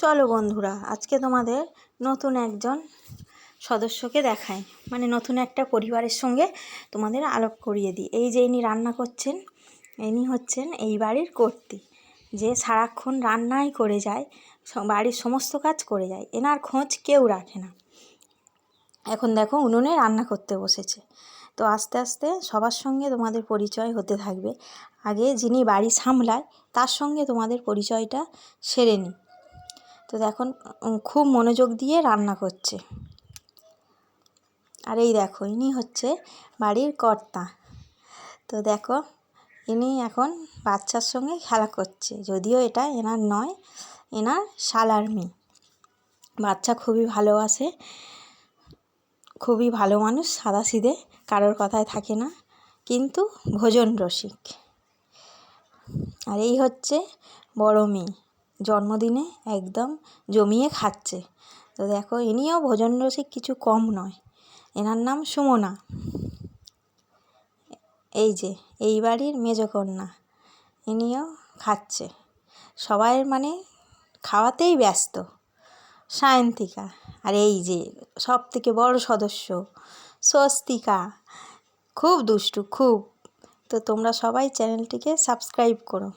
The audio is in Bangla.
চলো বন্ধুরা, আজকে তোমাদের নতুন একজন সদস্যকে দেখাই, মানে নতুন একটা পরিবারের সঙ্গে তোমাদের আলাপ করিয়ে দিই। এই যে ইনি রান্না করছেন, ইনি হচ্ছেন এই বাড়ির কর্ত্রী, যে সারাক্ষণ রান্নাই করে যায়, বাড়ির সমস্ত কাজ করে যায়, এনার খোঁজ কেউ রাখে না। এখন দেখো উনুনে রান্না করতে বসেছে। তো আস্তে আস্তে সবার সঙ্গে তোমাদের পরিচয় হতে থাকবে। আগে যিনি বাড়ি সামলায় তার সঙ্গে তোমাদের পরিচয়টা সেরে নিই। তো দেখুন খুব মনোযোগ দিয়ে রান্না করছে। আর এই দেখো ইনি হচ্ছে বাড়ির কর্তা। তো দেখো ইনি এখন বাচ্চার সঙ্গে খেলা করছে, যদিও এটা এনার নয়, এনার শালার মেয়ে। বাচ্চা খুবই ভালোবাসে, খুবই ভালো মানুষ, সাদাসিধে, কারোর কথায় থাকে না, কিন্তু ভোজন রসিক। আর এই হচ্ছে বড় মেয়ে, জন্মদিনে একদম জমিয়ে খাচ্ছে। তো দেখো ইনিও ভোজন রসিক কিছু কম নয়, এনার নাম সুমনা। এই যে এই বাড়ির মেজকন্যা, ইনিও খাচ্ছে। সবাই মানে খাওয়াতেই ব্যস্ত, সায়ন্তিকা। আর এই যে সব থেকে বড় সদস্য স্বস্তিকা, খুব দুষ্টু খুব। তো তোমরা সবাই চ্যানেলটিকে সাবস্ক্রাইব করো।